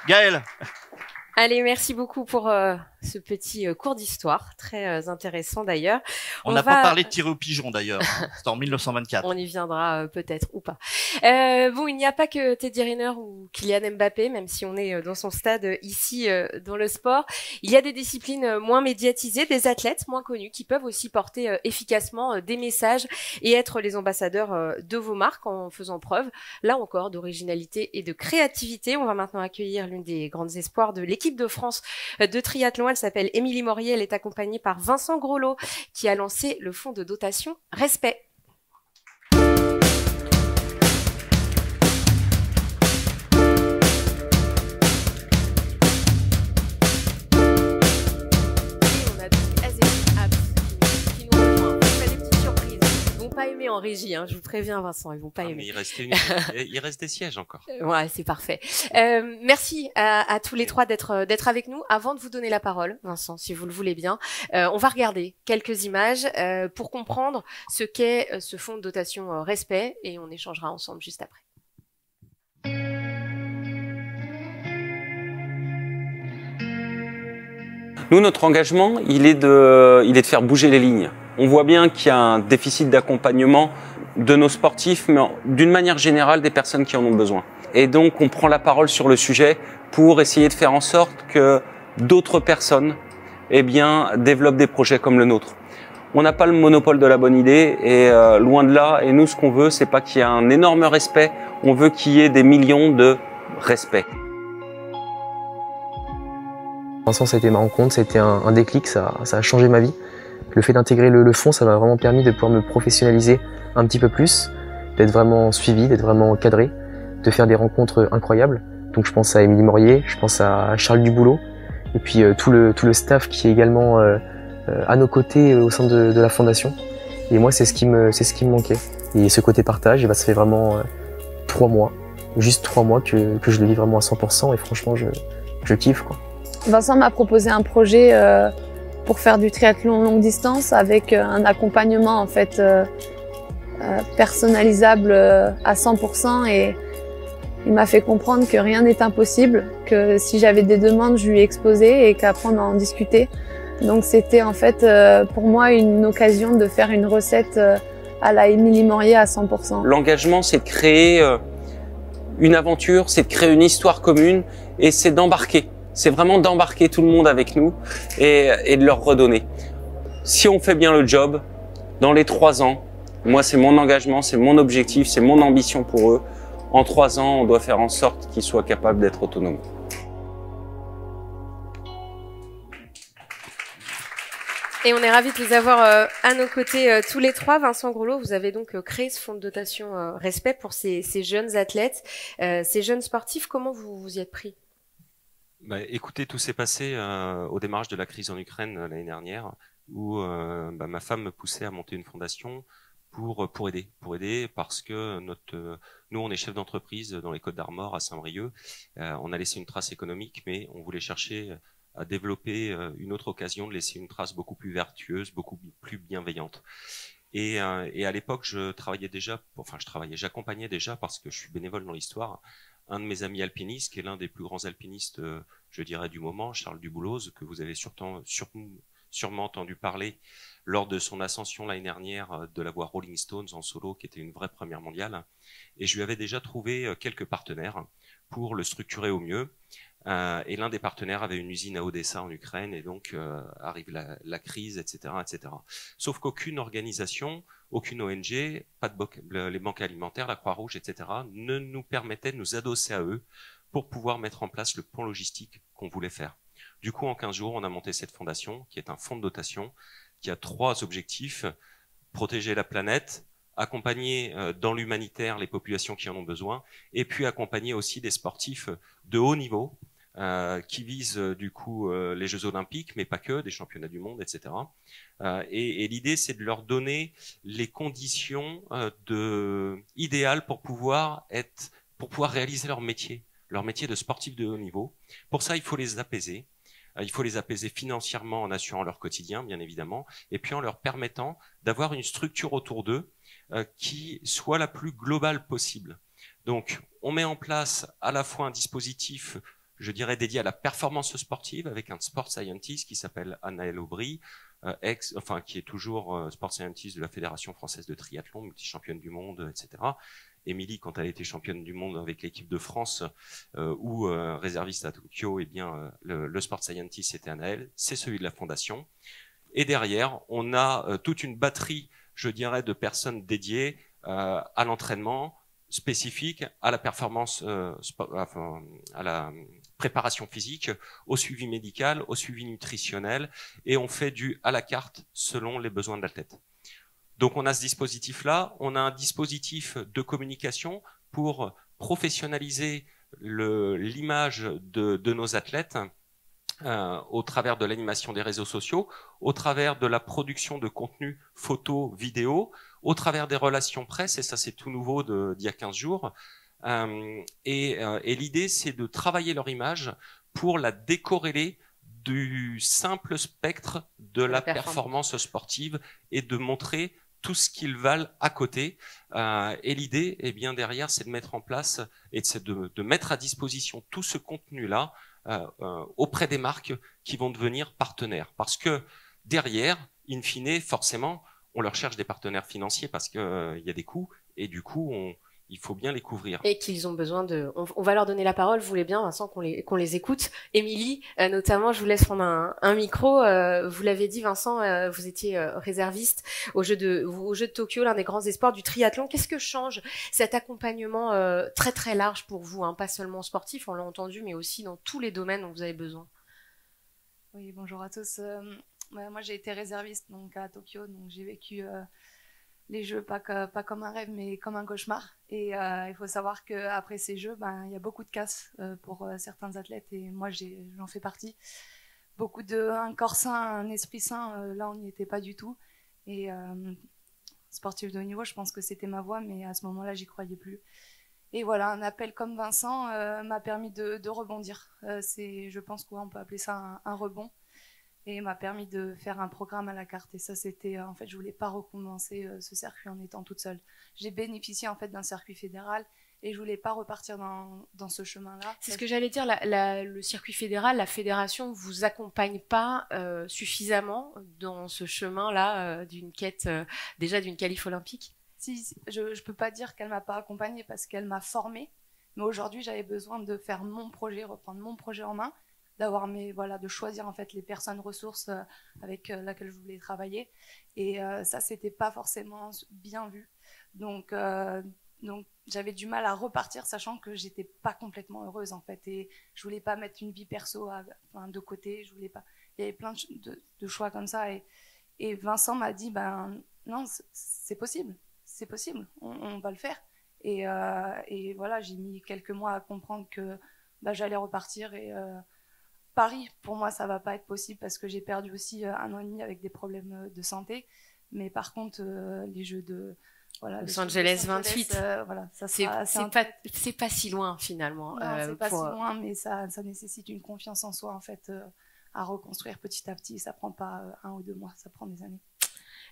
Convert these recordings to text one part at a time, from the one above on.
Gaël. Allez, merci beaucoup pour ce petit cours d'histoire, très intéressant d'ailleurs. On n'a pas parlé de tirer au pigeon d'ailleurs, hein. C'était en 1924. On y viendra peut-être ou pas. Bon, il n'y a pas que Teddy Riner ou Kylian Mbappé, même si on est dans son stade ici dans le sport. Il y a des disciplines moins médiatisées, des athlètes moins connus qui peuvent aussi porter efficacement des messages et être les ambassadeurs de vos marques en faisant preuve, là encore, d'originalité et de créativité. On va maintenant accueillir l'une des grandes espoirs de l'équipe de France de triathlon. Elle s'appelle Émilie Morier. Elle est accompagnée par Vincent Groslo qui a lancé le fonds de dotation Respect. Pas aimer en régie, hein, je vous préviens Vincent, ils vont pas aimer. Mais il reste des sièges encore. Ouais, c'est parfait. Merci à tous les trois d'être avec nous. Avant de vous donner la parole, Vincent, si vous le voulez bien, on va regarder quelques images pour comprendre ce qu'est ce fonds de dotation Respect et on échangera ensemble juste après. Nous, notre engagement, il est de faire bouger les lignes. On voit bien qu'il y a un déficit d'accompagnement de nos sportifs, mais d'une manière générale des personnes qui en ont besoin. Et donc, on prend la parole sur le sujet pour essayer de faire en sorte que d'autres personnes, développent des projets comme le nôtre. On n'a pas le monopole de la bonne idée et loin de là. Et nous, ce qu'on veut, c'est pas qu'il y ait un énorme respect. On veut qu'il y ait des millions de respect. Vincent, ça a été ma rencontre, ça a été un déclic, ça a changé ma vie. Le fait d'intégrer le fonds, ça m'a vraiment permis de pouvoir me professionnaliser un petit peu plus, d'être vraiment suivi, d'être vraiment cadré, de faire des rencontres incroyables. Donc je pense à Émilie Morier, je pense à Charles Duboulot, et puis tout le staff qui est également à nos côtés au sein de la fondation. Et moi, c'est ce qui me manquait. Et ce côté partage, ça fait vraiment 3 mois, juste 3 mois que je le vis vraiment à 100%, et franchement, je kiffe, quoi. Vincent m'a proposé un projet pour faire du triathlon longue distance avec un accompagnement en fait personnalisable à 100% et il m'a fait comprendre que rien n'est impossible, que si j'avais des demandes, je lui exposais et qu'après on en discutait. Donc c'était en fait pour moi une occasion de faire une recette à la Émilie Morier à 100%. L'engagement, c'est de créer une aventure, c'est de créer une histoire commune et c'est d'embarquer. C'est vraiment d'embarquer tout le monde avec nous et de leur redonner. Si on fait bien le job, dans les 3 ans, moi c'est mon engagement, c'est mon objectif, c'est mon ambition pour eux. En 3 ans, on doit faire en sorte qu'ils soient capables d'être autonomes. Et on est ravis de les avoir à nos côtés tous les trois. Vincent Groslo, vous avez donc créé ce fonds de dotation Respect pour ces jeunes athlètes, ces jeunes sportifs. Comment vous y êtes pris ? Écoutez, tout s'est passé au démarrage de la crise en Ukraine l'année dernière, où ma femme me poussait à monter une fondation pour aider parce que nous on est chef d'entreprise dans les Côtes-d'Armor à Saint-Brieuc. On a laissé une trace économique, mais on voulait chercher à développer une autre occasion de laisser une trace beaucoup plus vertueuse, beaucoup plus bienveillante. Et à l'époque, j'accompagnais déjà parce que je suis bénévole dans l'histoire. Un de mes amis alpinistes, qui est l'un des plus grands alpinistes, je dirais, du moment, Charles Duboulot, que vous avez sûrement entendu parler lors de son ascension l'année dernière de la voie Rolling Stones en solo, qui était une vraie première mondiale. Et je lui avais déjà trouvé quelques partenaires pour le structurer au mieux. Et l'un des partenaires avait une usine à Odessa en Ukraine, et donc arrive la crise, etc., etc. Sauf qu'aucune organisation, aucune ONG, pas les banques alimentaires, la Croix-Rouge, etc., ne nous permettait de nous adosser à eux pour pouvoir mettre en place le plan logistique qu'on voulait faire. Du coup, en 15 jours, on a monté cette fondation, qui est un fonds de dotation, qui a 3 objectifs: protéger la planète, accompagner dans l'humanitaire les populations qui en ont besoin, et puis accompagner aussi des sportifs de haut niveau, qui visent du coup les Jeux Olympiques, mais pas que, des championnats du monde, etc. Et l'idée, c'est de leur donner les conditions idéales pour pouvoir réaliser leur métier de sportif de haut niveau. Pour ça, il faut les apaiser. Il faut les apaiser financièrement en assurant leur quotidien, bien évidemment, et puis en leur permettant d'avoir une structure autour d'eux qui soit la plus globale possible. Donc, on met en place à la fois un dispositif je dirais, dédié à la performance sportive avec un sport scientist qui s'appelle Anaël Aubry, qui est toujours sport scientist de la Fédération française de triathlon, multi-championne du monde, etc. Émilie, quand elle était championne du monde avec l'équipe de France ou réserviste à Tokyo, eh bien le sport scientist c'était Anaël, c'est celui de la fondation. Et derrière, on a toute une batterie, je dirais, de personnes dédiées à l'entraînement spécifique, à la performance, à la préparation physique, au suivi médical, au suivi nutritionnel, et on fait du à la carte selon les besoins de l'athlète. Donc on a ce dispositif-là, on a un dispositif de communication pour professionnaliser l'image de nos athlètes au travers de l'animation des réseaux sociaux, au travers de la production de contenu photo, vidéo, au travers des relations presse, et ça c'est tout nouveau d'il y a 15 jours. Et l'idée c'est de travailler leur image pour la décorréler du simple spectre de la performance sportive et de montrer tout ce qu'ils valent à côté. Et l'idée, eh bien derrière, c'est de mettre en place et de mettre à disposition tout ce contenu-là auprès des marques qui vont devenir partenaires. Parce que derrière, in fine, forcément, on leur cherche des partenaires financiers parce que y a des coûts et du coup, il faut bien les couvrir. Et qu'ils ont besoin de... On va leur donner la parole, vous voulez bien, Vincent, qu'on les écoute. Émilie, notamment, je vous laisse prendre un micro. Vous l'avez dit, Vincent, vous étiez réserviste aux Jeux de Tokyo, l'un des grands espoirs du triathlon. Qu'est-ce que change cet accompagnement très très large pour vous, hein, pas seulement sportif, on l'a entendu, mais aussi dans tous les domaines dont vous avez besoin? Oui, bonjour à tous. Moi, j'ai été réserviste donc à Tokyo, donc j'ai vécu... les Jeux pas comme un rêve mais comme un cauchemar, et il faut savoir qu'après ces Jeux il y a beaucoup de casse pour certains athlètes, et moi j'en fais partie. Beaucoup un corps sain, un esprit sain, là on n'y était pas du tout, et sportif de haut niveau, je pense que c'était ma voie, mais à ce moment là j'y croyais plus, et voilà, un appel comme Vincent m'a permis de rebondir. Je pense qu'on peut appeler ça un rebond, et m'a permis de faire un programme à la carte. Et ça, c'était, en fait, je voulais pas recommencer ce circuit en étant toute seule. J'ai bénéficié, en fait, d'un circuit fédéral et je voulais pas repartir dans ce chemin-là. C'est ce que j'allais dire, le circuit fédéral, la fédération vous accompagne pas suffisamment dans ce chemin-là d'une quête, déjà d'une qualif olympique? Si, je peux pas dire qu'elle m'a pas accompagnée parce qu'elle m'a formée. Mais aujourd'hui, j'avais besoin de faire mon projet, reprendre mon projet en main, de choisir en fait les personnes ressources avec laquelle je voulais travailler, et ça c'était pas forcément bien vu, donc j'avais du mal à repartir, sachant que j'étais pas complètement heureuse en fait, et je voulais pas mettre une vie perso de côté, je voulais pas, il y avait plein de choix comme ça, et Vincent m'a dit non, c'est possible, on va le faire, et voilà, j'ai mis quelques mois à comprendre que j'allais repartir, et Paris, pour moi, ça va pas être possible parce que j'ai perdu aussi 1 an et demi avec des problèmes de santé. Mais par contre, les Jeux de Los Angeles 28, c'est pas si loin finalement. Non, c'est pas si loin, mais ça nécessite une confiance en soi en fait à reconstruire petit à petit. Ça prend pas 1 ou 2 mois, ça prend des années.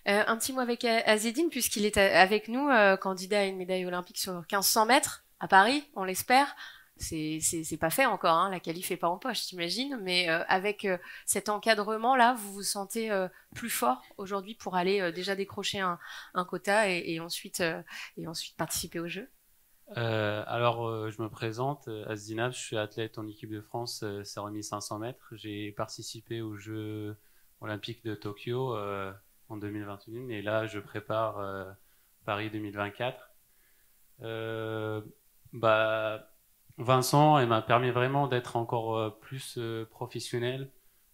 Un petit mot avec Azzedine, puisqu'il est avec nous, candidat à une médaille olympique sur 1500 mètres à Paris, on l'espère. C'est pas fait encore, hein, la qualif est pas en poche, j'imagine, mais avec cet encadrement-là, vous vous sentez plus fort aujourd'hui pour aller déjà décrocher un quota et ensuite participer aux Jeux? Je me présente, Azdinab, je suis athlète en équipe de France, c'est remis 500 mètres. J'ai participé aux Jeux olympiques de Tokyo en 2021 et là je prépare Paris 2024. Vincent, il m'a permis vraiment d'être encore plus professionnel,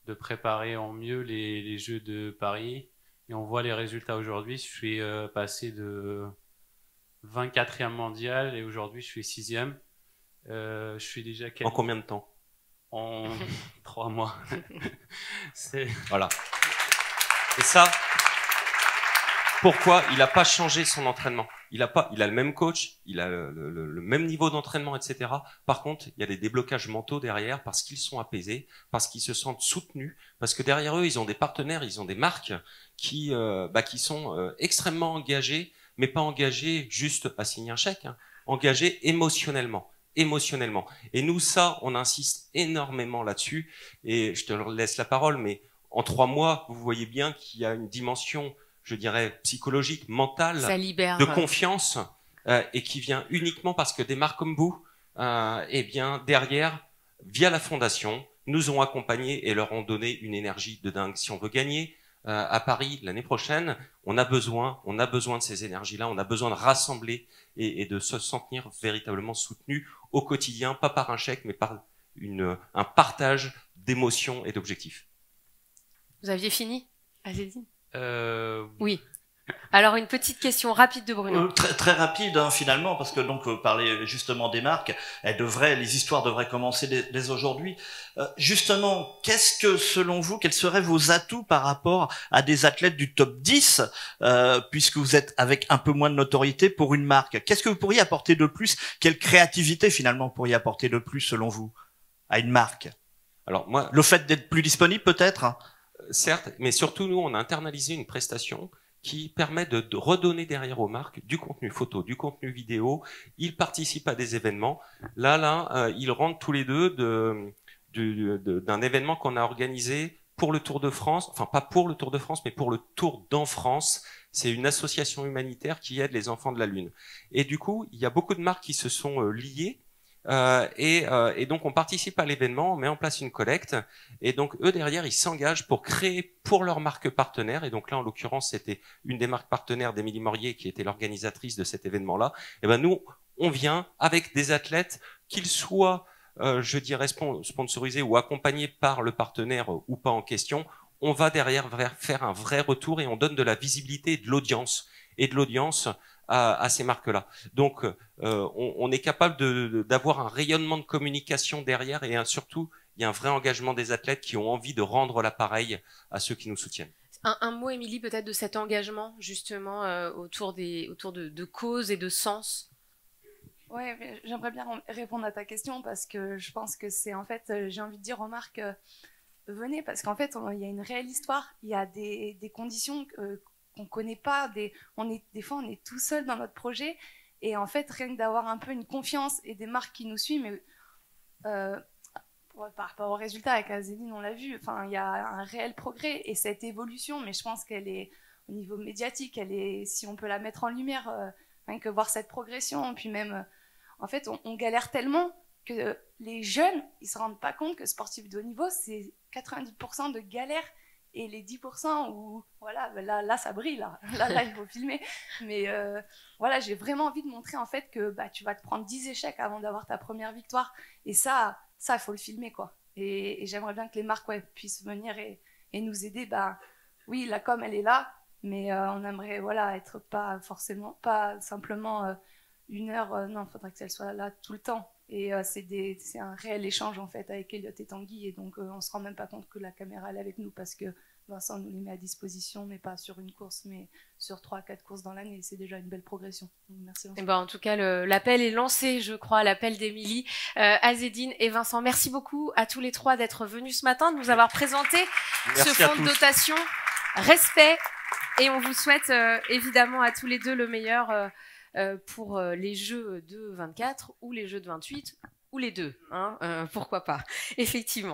de préparer en mieux les Jeux de Paris. Et on voit les résultats aujourd'hui. Je suis passé de 24e mondial et aujourd'hui je suis 6e. Je suis déjà En combien de temps? En 3 mois. Voilà. Et ça, pourquoi il n'a pas changé son entraînement? Il a le même coach, il a le même niveau d'entraînement, etc. Par contre, il y a des déblocages mentaux derrière parce qu'ils sont apaisés, parce qu'ils se sentent soutenus, parce que derrière eux, ils ont des partenaires, ils ont des marques qui sont extrêmement engagés, mais pas engagés juste à signer un chèque, hein, engagés émotionnellement. émotionnellement. Et nous, ça, on insiste énormément là-dessus. Et je te laisse la parole, mais en 3 mois, vous voyez bien qu'il y a une dimension, je dirais, psychologique, mentale, Ça libère, de confiance, et qui vient uniquement parce que des marques comme vous, eh bien, derrière, via la fondation, nous ont accompagnés et leur ont donné une énergie de dingue. Si on veut gagner à Paris l'année prochaine, on a besoin de ces énergies-là, on a besoin de rassembler et de se sentir véritablement soutenu au quotidien, pas par un chèque, mais par un partage d'émotions et d'objectifs. Vous aviez fini, Azedine? Euh, Oui. Alors, une petite question rapide de Bruno. Très rapide, hein, finalement, parce que donc parler justement des marques, les histoires devraient commencer dès aujourd'hui. Justement, qu'est-ce que, selon vous, quels seraient vos atouts par rapport à des athlètes du top 10, puisque vous êtes avec un peu moins de notoriété pour une marque? Qu'est-ce que vous pourriez apporter de plus? Quelle créativité, finalement, vous pourriez apporter de plus, selon vous, à une marque? Alors moi, le fait d'être plus disponible, peut-être? Certes, mais surtout, nous, on a internalisé une prestation qui permet de redonner derrière aux marques du contenu photo, du contenu vidéo. Ils participent à des événements. Là, ils rentrent tous les deux d'un événement qu'on a organisé pour le Tour de France, enfin pas pour le Tour de France, mais pour le Tour d'en France. C'est une association humanitaire qui aide les enfants de la Lune. Et du coup, il y a beaucoup de marques qui se sont liées. Et donc on participe à l'événement, on met en place une collecte, et donc eux derrière ils s'engagent pour créer pour leur marque partenaire. Et donc là en l'occurrence c'était une des marques partenaires d'Émilie Morier qui était l'organisatrice de cet événement-là. Et ben nous on vient avec des athlètes, qu'ils soient je dirais sponsorisés ou accompagnés par le partenaire ou pas en question. On va derrière faire un vrai retour et on donne de la visibilité et de l'audience à ces marques-là. Donc, on est capable d'avoir un rayonnement de communication derrière et surtout, il y a un vrai engagement des athlètes qui ont envie de rendre l'appareil à ceux qui nous soutiennent. Un mot, Émilie, peut-être de cet engagement, justement, autour de causes et de sens. Ouais, j'aimerais bien répondre à ta question parce que je pense que c'est en fait, j'ai envie de dire aux marques, venez, parce qu'en fait, il y a une réelle histoire, il y a des conditions qu'on connaît pas, des fois on est tout seul dans notre projet, et en fait rien que d'avoir un peu une confiance et des marques qui nous suivent, mais par rapport au résultat avec Azedine on l'a vu, enfin il y a un réel progrès et cette évolution, mais je pense qu'elle est au niveau médiatique, si on peut la mettre en lumière, rien que voir cette progression, puis même en fait on galère tellement que les jeunes ils se rendent pas compte que sportif de haut niveau c'est 90% de galère. Et les 10% où, voilà, là ça brille, là il faut filmer. Mais voilà, j'ai vraiment envie de montrer en fait que tu vas te prendre 10 échecs avant d'avoir ta première victoire. Et ça, il faut le filmer, quoi. Et j'aimerais bien que les marques puissent venir et nous aider. Oui, la com, elle est là, mais on aimerait être pas simplement 1 heure. Non, il faudrait que elle soit là tout le temps. Et c'est un réel échange en fait avec Elliot et Tanguy, et donc on se rend même pas compte que la caméra elle est avec nous parce que Vincent nous les met à disposition, mais pas sur une course, mais sur 3-4 courses dans l'année. C'est déjà une belle progression. Donc, merci Vincent. En tout cas, l'appel est lancé, je crois, l'appel d'Émilie, Azedine et Vincent. Merci beaucoup à tous les 3 d'être venus ce matin, de nous avoir présenté ce fonds de dotation. Respect, et on vous souhaite évidemment à tous les deux le meilleur pour les Jeux de 24 ou les Jeux de 28 ou les deux, hein, pourquoi pas, effectivement.